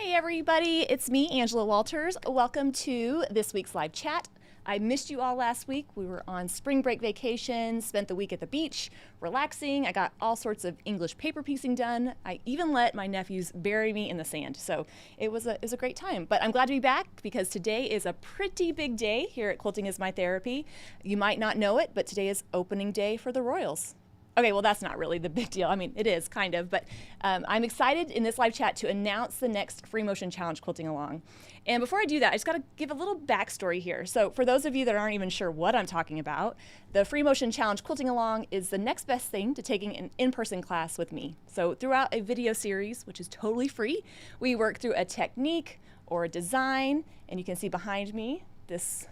Hey everybody, it's me, Angela Walters. Welcome to this week's live chat. I missed you all last week. We were on spring break vacation, spent the week at the beach, relaxing. I got all sorts of English paper piecing done. I even let my nephews bury me in the sand. So it was a great time. But I'm glad to be back because today is a pretty big day here at Quilting is My Therapy. You might not know it, but today is opening day for the Royals. Okay, well, that's not really the big deal. I mean, it is kind of, but I'm excited in this live chat to announce the next Free Motion Challenge Quilting Along. And before I do that, I just got to give a little backstory here. So for those of you that aren't even sure what I'm talking about, the Free Motion Challenge Quilting Along is the next best thing to taking an in-person class with me. So throughout a video series, which is totally free, we work through a technique or a design, and you can see behind me, this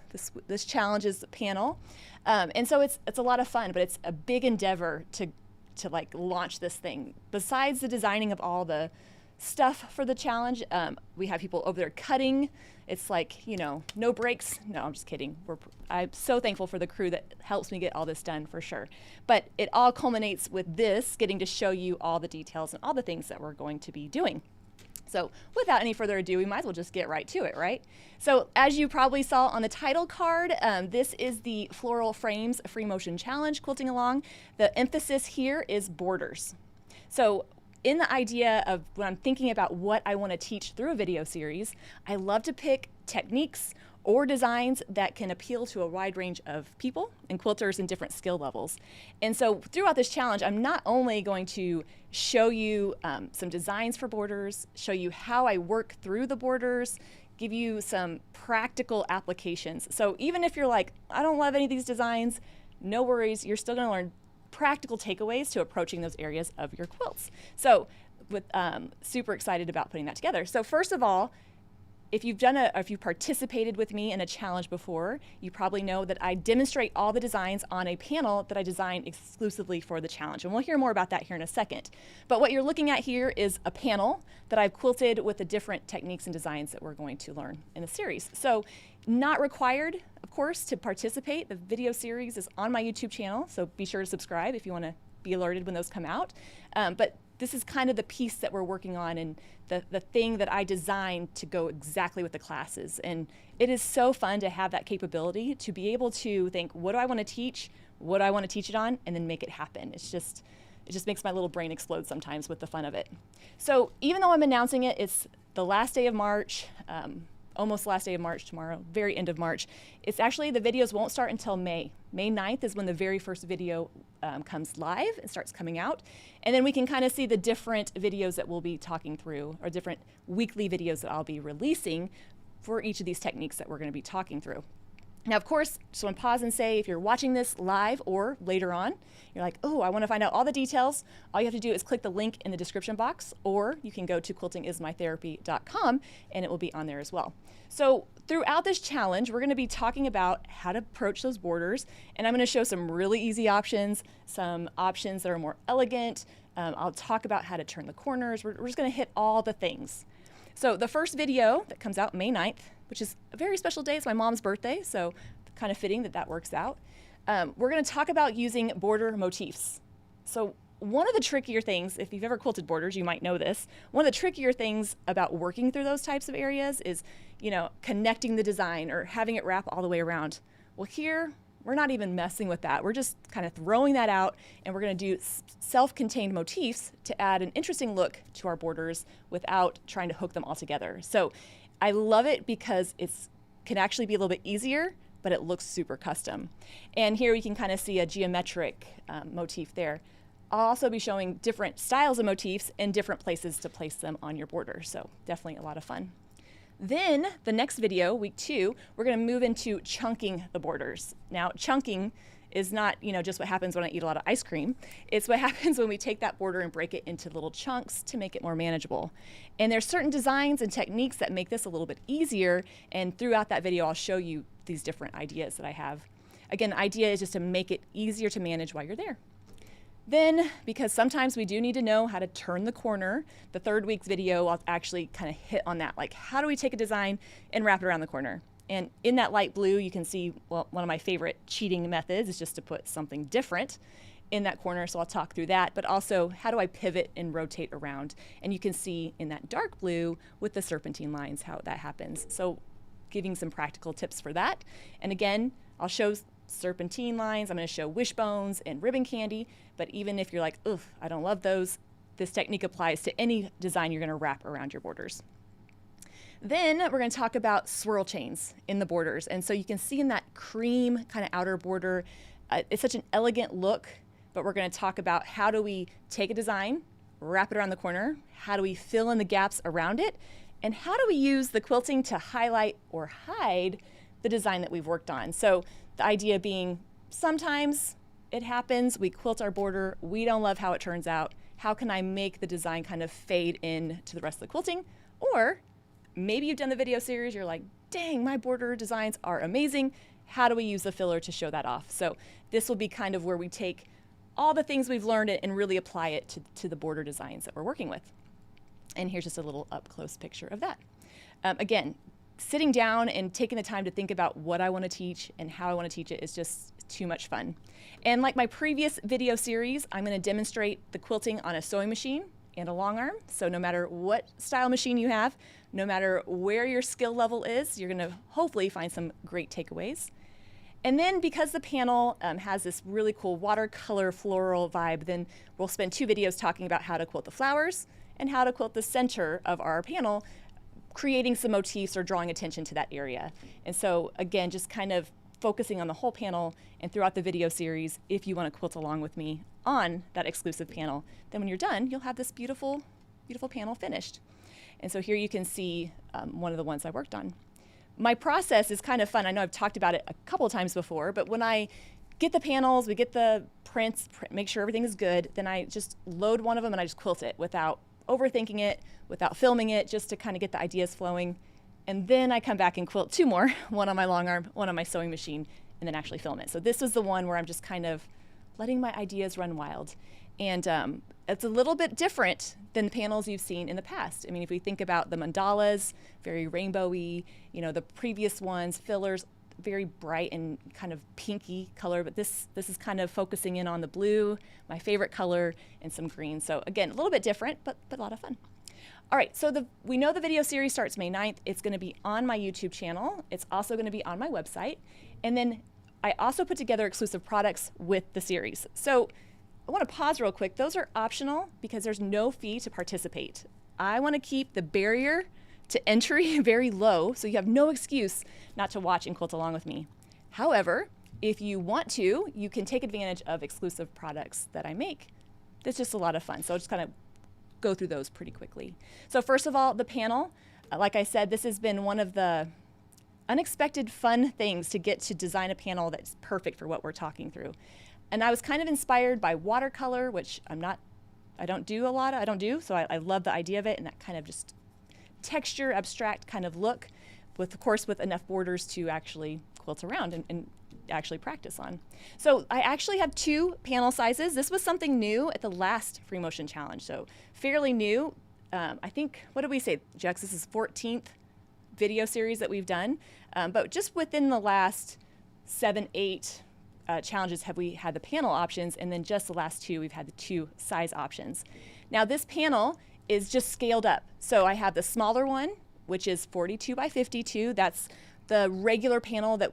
challenges panel. And so it's a lot of fun, but it's a big endeavor to like launch this thing. Besides the designing of all the stuff for the challenge, we have people over there cutting. It's like, you know, no breaks. No, I'm just kidding. I'm so thankful for the crew that helps me get all this done for sure. But it all culminates with this, getting to show you all the details and all the things that we're going to be doing. So without any further ado, we might as well just get right to it, right? So as you probably saw on the title card, this is the Floral Frames Free Motion Challenge Quilting Along. The emphasis here is borders. So in the idea of when I'm thinking about what I want to teach through a video series, I love to pick techniques or designs that can appeal to a wide range of people and quilters in different skill levels. And so throughout this challenge, I'm not only going to show you some designs for borders, show you how I work through the borders, give you some practical applications. So even if you're like, I don't love any of these designs, no worries, you're still gonna learn practical takeaways to approaching those areas of your quilts. So with super excited about putting that together. So first of all, if you've participated with me in a challenge before, you probably know that I demonstrate all the designs on a panel that I designed exclusively for the challenge. And we'll hear more about that here in a second. But what you're looking at here is a panel that I've quilted with the different techniques and designs that we're going to learn in the series. So not required, of course, to participate. The video series is on my YouTube channel, so be sure to subscribe if you want to be alerted when those come out. But this is kind of the piece that we're working on and the thing that I designed to go exactly with the classes. And it is so fun to have that capability to be able to think, what do I want to teach? What do I want to teach it on? And then make it happen. It just makes my little brain explode sometimes with the fun of it. So even though I'm announcing it, it's the last day of March, almost last day of March tomorrow, very end of March. It's actually, the videos won't start until May. May 9th is when the very first video comes live and starts coming out. And then we can kind of see the different videos that we'll be talking through, or different weekly videos that I'll be releasing for each of these techniques that we're going to be talking through. Now, of course, just want to pause and say, if you're watching this live or later on, you're like, oh, I want to find out all the details. All you have to do is click the link in the description box, or you can go to quiltingismytherapy.com and it will be on there as well. So throughout this challenge, we're going to be talking about how to approach those borders, and I'm going to show some really easy options, some options that are more elegant. I'll talk about how to turn the corners. We're just going to hit all the things. So the first video that comes out May 9th, which is a very special day, it's my mom's birthday, so kind of fitting that that works out. We're going to talk about using border motifs. So one of the trickier things, if you've ever quilted borders, you might know this, one of the trickier things about working through those types of areas is, you know, connecting the design or having it wrap all the way around. Well, here, we're not even messing with that. We're just kind of throwing that out, and we're going to do self-contained motifs to add an interesting look to our borders without trying to hook them all together. So I love it because it can actually be a little bit easier, but it looks super custom. And here you can kind of see a geometric motif there. I'll also be showing different styles of motifs and different places to place them on your border. So definitely a lot of fun. Then the next video, week 2, we're going to move into chunking the borders. Now, chunking is not, you know, just what happens when I eat a lot of ice cream. It's what happens when we take that border and break it into little chunks to make it more manageable. And there's certain designs and techniques that make this a little bit easier, and throughout that video I'll show you these different ideas that I have. Again, the idea is just to make it easier to manage while you're there. Then, because sometimes we do need to know how to turn the corner, the third week's video I'll actually kind of hit on that, like how do we take a design and wrap it around the corner. And in that light blue you can see, well, one of my favorite cheating methods is just to put something different. in that corner, so I'll talk through that, but also how do I pivot and rotate around? And you can see in that dark blue with the serpentine lines how that happens. So giving some practical tips for that. And again, I'll show serpentine lines, I'm going to show wishbones and ribbon candy, but even if you're like, ugh, I don't love those, this technique applies to any design you're going to wrap around your borders. Then we're going to talk about swirl chains in the borders. And so you can see in that cream kind of outer border, it's such an elegant look, but we're going to talk about how do we take a design, wrap it around the corner, how do we fill in the gaps around it, and how do we use the quilting to highlight or hide the design that we've worked on. So the idea being sometimes it happens, we quilt our border, we don't love how it turns out. How can I make the design kind of fade in to the rest of the quilting? Or maybe you've done the video series, you're like, dang, my border designs are amazing. How do we use the filler to show that off? So this will be kind of where we take all the things we've learned and really apply it to the border designs that we're working with. And here's just a little up close picture of that. Again, sitting down and taking the time to think about what I want to teach and how I want to teach it is just too much fun. And like my previous video series, I'm going to demonstrate the quilting on a sewing machine and a long arm. So no matter what style machine you have, no matter where your skill level is, you're going to hopefully find some great takeaways. And then because the panel has this really cool watercolor floral vibe, then we'll spend 2 videos talking about how to quilt the flowers and how to quilt the center of our panel, creating some motifs or drawing attention to that area. And so again, just kind of focusing on the whole panel and throughout the video series, if you want to quilt along with me on that exclusive panel, then when you're done, you'll have this beautiful, beautiful panel finished. And so here you can see one of the ones I worked on. My process is kind of fun. I know I've talked about it a couple of times before, but when I get the panels, we get the prints, make sure everything is good, then I just load one of them and I just quilt it without overthinking it, without filming it, just to kind of get the ideas flowing. And then I come back and quilt 2 more, one on my long arm, one on my sewing machine, and then actually film it. So this was the one where I'm just kind of letting my ideas run wild. And it's a little bit different than the panels you've seen in the past. I mean, if we think about the mandalas, very rainbowy, you know, the previous ones, fillers, very bright and kind of pinky color, but this is kind of focusing in on the blue, my favorite color, and some green. So again, a little bit different, but a lot of fun. All right, so we know the video series starts May 9th. It's going to be on my YouTube channel. It's also going to be on my website. And then I also put together exclusive products with the series. So I want to pause real quick. Those are optional because there's no fee to participate. I want to keep the barrier to entry very low, so you have no excuse not to watch and quilt along with me. However, if you want to, you can take advantage of exclusive products that I make. It's just a lot of fun. So I'll just kind of go through those pretty quickly. So first of all, the panel. Like I said, this has been one of the unexpected fun things to get to design a panel that's perfect for what we're talking through. And I was kind of inspired by watercolor, which I don't do, so I love the idea of it and that kind of just texture, abstract kind of look, of course, with enough borders to actually quilt around and actually practice on. So I actually have 2 panel sizes. This was something new at the last Free Motion Challenge, so fairly new. I think, what did we say, Jex? This is 14th video series that we've done, but just within the last 7, 8 challenges have we had the panel options, and then just the last 2 we've had the 2 size options. Now this panel is just scaled up. So I have the smaller one, which is 42 by 52. That's the regular panel that,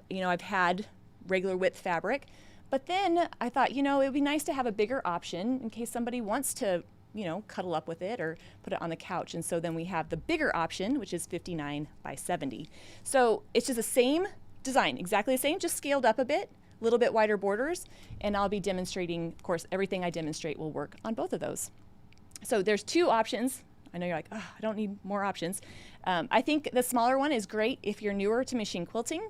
you know, I've had regular width fabric. But then I thought, you know, it would be nice to have a bigger option in case somebody wants to, you know, cuddle up with it or put it on the couch. And so then we have the bigger option, which is 59 by 70. So it's just the same design, exactly the same, just scaled up a bit, a little bit wider borders. And I'll be demonstrating, of course, everything I demonstrate will work on both of those. So there's 2 options. I know you're like, oh, I don't need more options. I think the smaller one is great if you're newer to machine quilting,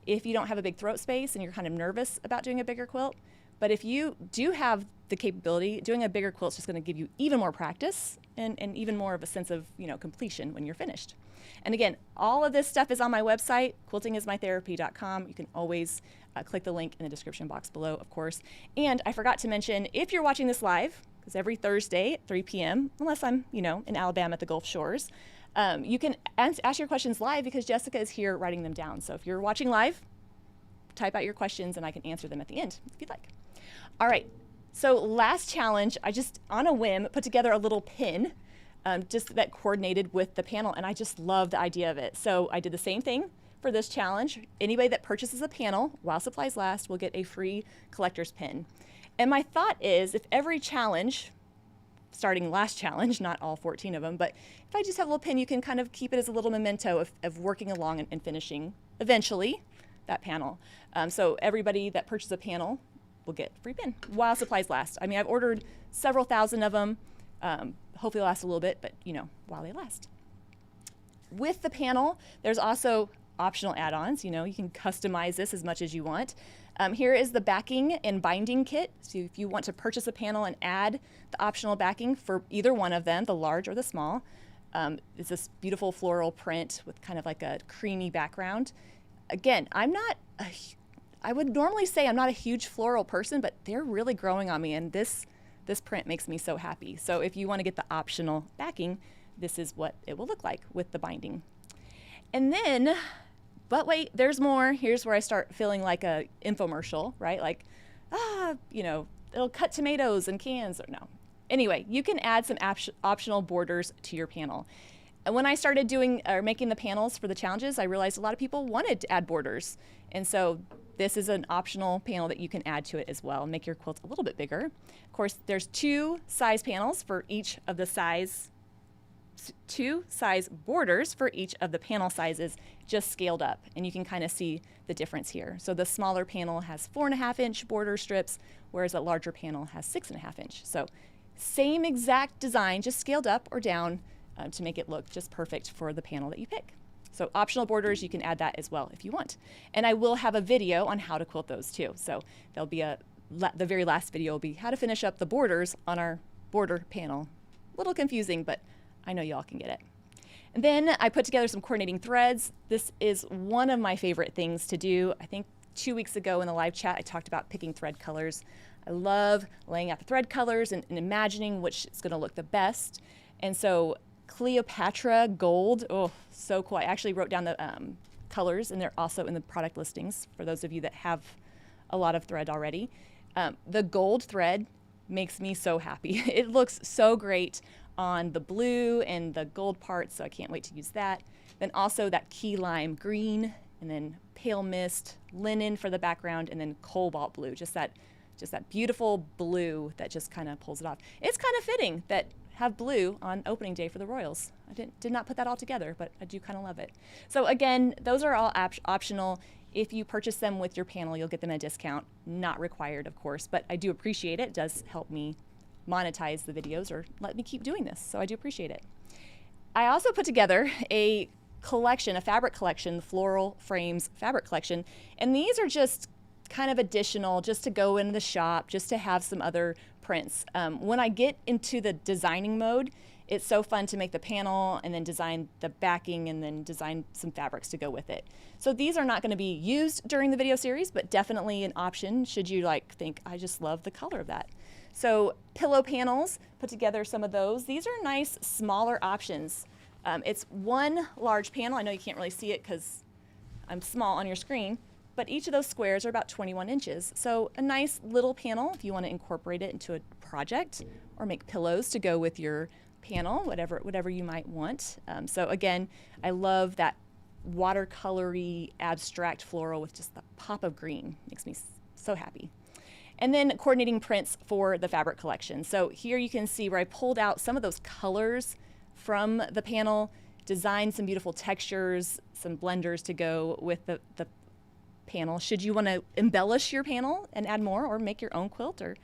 if you don't have a big throat space and you're kind of nervous about doing a bigger quilt. But if you do have the capability, doing a bigger quilt is just going to give you even more practice and even more of a sense of, you know, completion when you're finished. And again, all of this stuff is on my website, quiltingismytherapy.com. You can always click the link in the description box below, of course. And I forgot to mention, if you're watching this live, because every Thursday at 3 p.m., unless I'm, you know, in Alabama at the Gulf Shores, you can ask your questions live because Jessica is here writing them down. So if you're watching live, type out your questions and I can answer them at the end if you'd like. All right, so last challenge, I just, on a whim, put together a little pin just that coordinated with the panel, and I just love the idea of it. So I did the same thing for this challenge. Anybody that purchases a panel while supplies last will get a free collector's pin. And my thought is, if every challenge, starting last challenge, not all 14 of them, but if I just have a little pin, you can kind of keep it as a little memento of working along and finishing, eventually, that panel. So everybody that purchases a panel will get a free pin while supplies last. I mean, I've ordered several thousand of them. Hopefully it'll last a little bit, but you know, while they last. With the panel, there's also optional add-ons. You know, you can customize this as much as you want. Here is the backing and binding kit. So if you want to purchase a panel and add the optional backing for either one of them, the large or the small, it's this beautiful floral print with kind of like a creamy background. Again, I would normally say I'm not a huge floral person, but they're really growing on me, and this print makes me so happy. So if you want to get the optional backing, this is what it will look like with the binding. And then, but wait, there's more. Here's where I start feeling like a infomercial, right? Like, you know, it'll cut tomatoes in cans, or no. Anyway, you can add some optional borders to your panel. And when I started doing or making the panels for the challenges, I realized a lot of people wanted to add borders. And so this is an optional panel that you can add to it as well and make your quilt a little bit bigger. Of course, there's two size panels for each of the two size borders for each of the panel sizes, just scaled up. And you can kind of see the difference here. So the smaller panel has 4.5-inch border strips, whereas a larger panel has 6.5-inch. So same exact design, just scaled up or down to make it look just perfect for the panel that you pick. So optional borders, you can add that as well if you want. And I will have a video on how to quilt those too. So there'll be the very last video will be how to finish up the borders on our border panel. A little confusing, but I know y'all can get it. And then I put together some coordinating threads. This is one of my favorite things to do. I think 2 weeks ago in the live chat, I talked about picking thread colors. I love laying out the thread colors and imagining which is gonna look the best. And so Cleopatra Gold, oh, so cool. I actually wrote down the colors, and they're also in the product listings for those of you that have a lot of thread already. The gold thread makes me so happy. It looks so great on the blue and the gold parts, so I can't wait to use that. Then also that key lime green, and then pale mist, linen for the background, and then cobalt blue, just that beautiful blue that just kind of pulls it off. It's kind of fitting that have blue on opening day for the Royals. I did not put that all together, but I do kind of love it. So again, those are all optional. If you purchase them with your panel, you'll get them at a discount. Not required, of course, but I do appreciate it. It does help me monetize the videos or let me keep doing this, so I do appreciate it. I also put together a collection, a fabric collection, the Floral Frames fabric collection, and these are just kind of additional just to go in the shop, just to have some other prints. When I get into the designing mode, it's so fun to make the panel and then design the backing and then design some fabrics to go with it. So these are not going to be used during the video series, but definitely an option should you think, I just love the color of that. So pillow panels, put together some of those. These are nice, smaller options. It's one large panel. I know you can't really see it because I'm small on your screen, but each of those squares are about 21 inches. So a nice little panel if you want to incorporate it into a project or make pillows to go with your panel, whatever you might want. So again, I love that watercolory abstract floral with just the pop of green. Makes me so happy. And then coordinating prints for the fabric collection. So here you can see where I pulled out some of those colors from the panel, designed some beautiful textures, some blenders to go with the panel. Should you want to embellish your panel and add more or make your own quilt or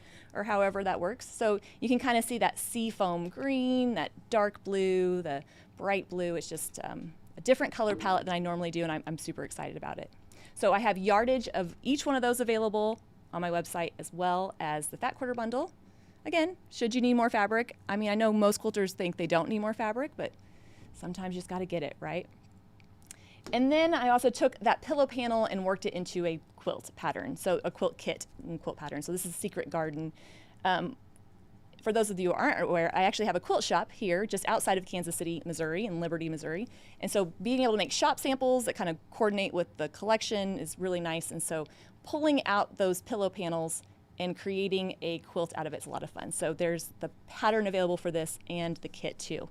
however that works. So you can kind of see that sea foam green, that dark blue, the bright blue. It's just a different color palette than I normally do, and I'm super excited about it. So I have yardage of each one of those available on my website, as well as the Fat Quarter Bundle. Again, should you need more fabric? I mean, I know most quilters think they don't need more fabric, but sometimes you just got to get it, right? And then I also took that pillow panel and worked it into a quilt pattern, so a quilt kit and quilt pattern. So this is Secret Garden. For those of you who aren't aware, I actually have a quilt shop here just outside of Kansas City, Missouri, in Liberty, Missouri. And so being able to make shop samples that kind of coordinate with the collection is really nice. And so pulling out those pillow panels and creating a quilt out of it's a lot of fun. So there's the pattern available for this and the kit too.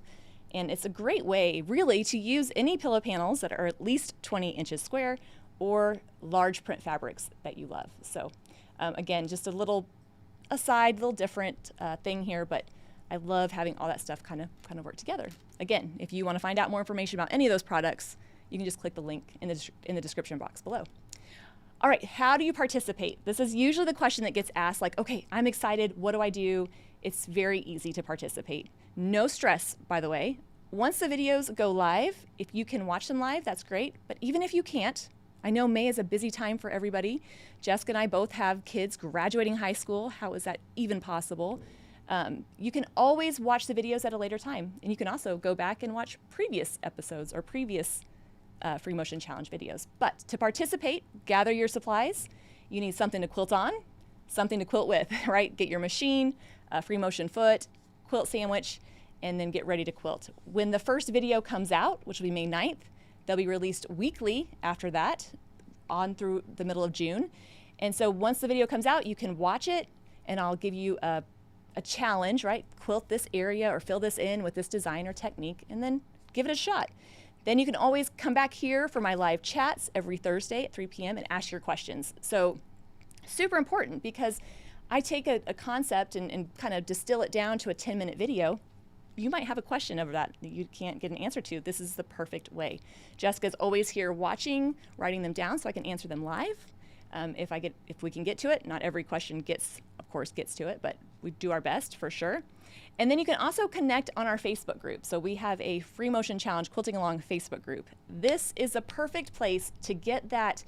And it's a great way, really, to use any pillow panels that are at least 20 inches square or large print fabrics that you love. So again, just a little aside, little different thing here, but I love having all that stuff kind of work together. Again, if you want to find out more information about any of those products, you can just click the link in the description box below. All right, how do you participate? This is usually the question that gets asked, like, okay, I'm excited, what do I do? It's very easy to participate. No stress, by the way. Once the videos go live, if you can watch them live, that's great. But even if you can't, I know May is a busy time for everybody. Jessica and I both have kids graduating high school. How is that even possible? You can always watch the videos at a later time. And you can also go back and watch previous episodes or previous Free Motion Challenge videos. But to participate, gather your supplies. You need something to quilt on, something to quilt with, right? Get your machine, a Free Motion foot, quilt sandwich, and then get ready to quilt. When the first video comes out, which will be May 9th, they'll be released weekly after that, on through the middle of June. And so once the video comes out, you can watch it, and I'll give you a challenge, right? Quilt this area or fill this in with this design or technique, and then give it a shot. Then you can always come back here for my live chats every Thursday at 3 p.m. and ask your questions. So super important, because I take a concept and kind of distill it down to a 10-minute video. You might have a question over that you can't get an answer to. This is the perfect way. Jessica's always here watching, writing them down so I can answer them live. If we can get to it. Not every question of course gets to it, but we do our best for sure. And then you can also connect on our Facebook group. So we have a Free Motion Challenge Quilting Along Facebook group. This is a perfect place to get that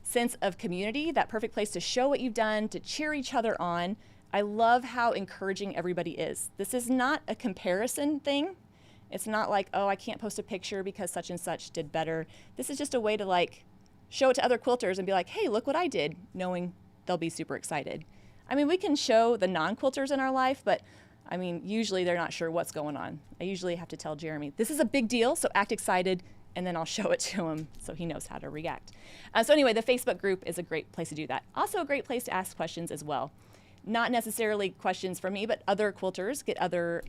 sense of community, that perfect place to show what you've done, to cheer each other on. I love how encouraging everybody is. This is not a comparison thing. It's not like, oh, I can't post a picture because such and such did better. This is just a way to like show it to other quilters and be like, hey, look what I did, knowing they'll be super excited. I mean, we can show the non-quilters in our life, but I mean, usually they're not sure what's going on. I usually have to tell Jeremy, this is a big deal, so act excited, and then I'll show it to him so he knows how to react. So anyway, the Facebook group is a great place to do that. Also a great place to ask questions as well. Not necessarily questions from me, but other quilters get other,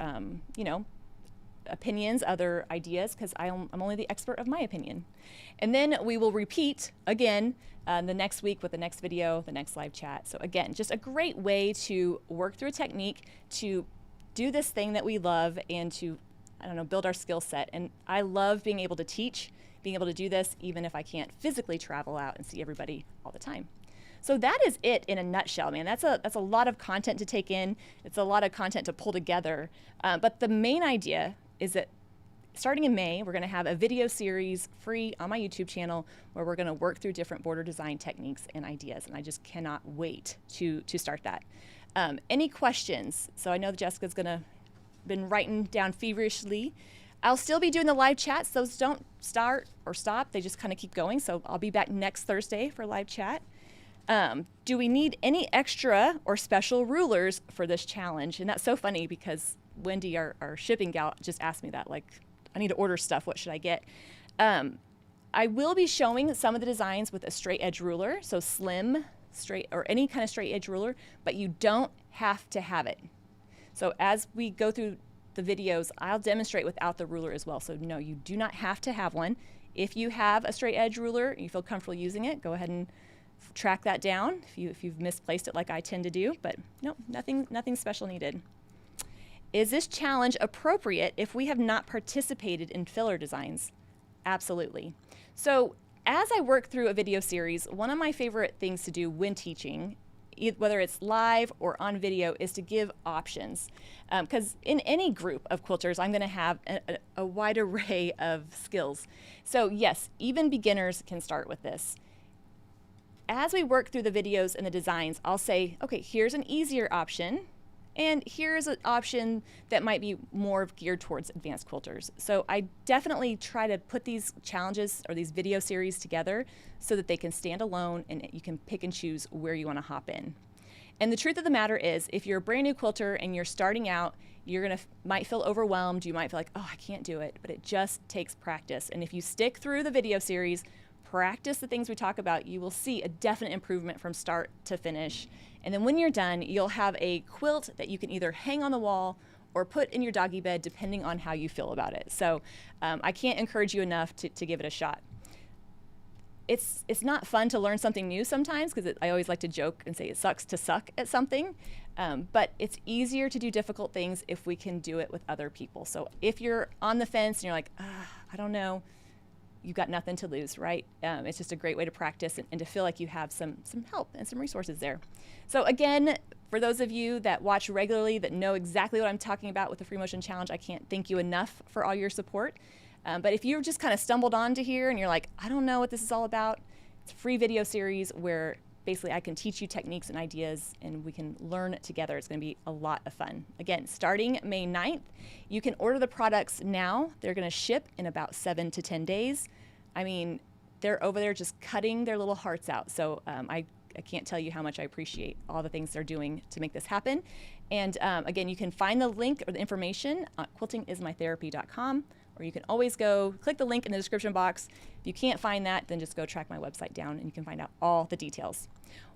opinions, other ideas, because I'm only the expert of my opinion. And then we will repeat again the next week with the next video, the next live chat. So again, just a great way to work through a technique, to do this thing that we love, and to, build our skill set. And I love being able to teach, being able to do this, even if I can't physically travel out and see everybody all the time. So that is it in a nutshell, man. That's a lot of content to take in. It's a lot of content to pull together. But the main idea is that starting in May, we're going to have a video series free on my YouTube channel where we're going to work through different border design techniques and ideas. And I just cannot wait to start that. Any questions? So I know that Jessica's been writing down feverishly. I'll still be doing the live chats. Those don't start or stop. They just kind of keep going. So I'll be back next Thursday for live chat. Do we need any extra or special rulers for this challenge? And that's so funny because Wendy, our shipping gal, just asked me that, like, I need to order stuff. What should I get? I will be showing some of the designs with a straight edge ruler, so slim, straight, or any kind of straight edge ruler, but you don't have to have it. So as we go through the videos, I'll demonstrate without the ruler as well. So no, you do not have to have one. If you have a straight edge ruler and you feel comfortable using it, go ahead and track that down if you've misplaced it like I tend to do, but no, nothing special needed. Is this challenge appropriate if we have not participated in filler designs? Absolutely. So as I work through a video series, one of my favorite things to do when teaching, whether it's live or on video, is to give options. Because in any group of quilters, I'm going to have a wide array of skills. So yes, even beginners can start with this. As we work through the videos and the designs, I'll say, okay, here's an easier option, and here's an option that might be more geared towards advanced quilters. So I definitely try to put these challenges or these video series together so that they can stand alone and you can pick and choose where you want to hop in. And the truth of the matter is, if you're a brand new quilter and you're starting out, might feel overwhelmed. You might feel like, oh, I can't do it, but it just takes practice. And if you stick through the video series, practice the things we talk about, you will see a definite improvement from start to finish. And then when you're done, you'll have a quilt that you can either hang on the wall or put in your doggy bed, depending on how you feel about it. So I can't encourage you enough to give it a shot. It's not fun to learn something new sometimes, because I always like to joke and say it sucks to suck at something, but it's easier to do difficult things if we can do it with other people. So if you're on the fence and you're like, I don't know, you've got nothing to lose, right? It's just a great way to practice and to feel like you have some help and some resources there. So again, for those of you that watch regularly that know exactly what I'm talking about with the Free Motion Challenge, I can't thank you enough for all your support. But if you've just kind of stumbled onto here and you're like, I don't know what this is all about, it's a free video series where basically I can teach you techniques and ideas and we can learn together. It's going to be a lot of fun. Again, starting May 9th, you can order the products now. They're going to ship in about 7 to 10 days. I mean, they're over there just cutting their little hearts out. So I can't tell you how much I appreciate all the things they're doing to make this happen. And again, you can find the link or the information at quiltingismytherapy.com, or you can always go click the link in the description box. If you can't find that, then just go track my website down and you can find out all the details.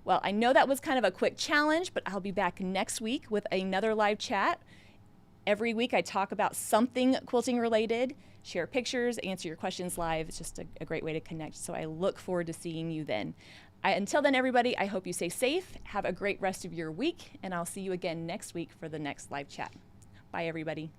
Well, I know that was kind of a quick challenge, but I'll be back next week with another live chat. Every week I talk about something quilting related, share pictures, answer your questions live. It's just a great way to connect. So I look forward to seeing you then. Until then, everybody, I hope you stay safe. Have a great rest of your week, and I'll see you again next week for the next live chat. Bye, everybody.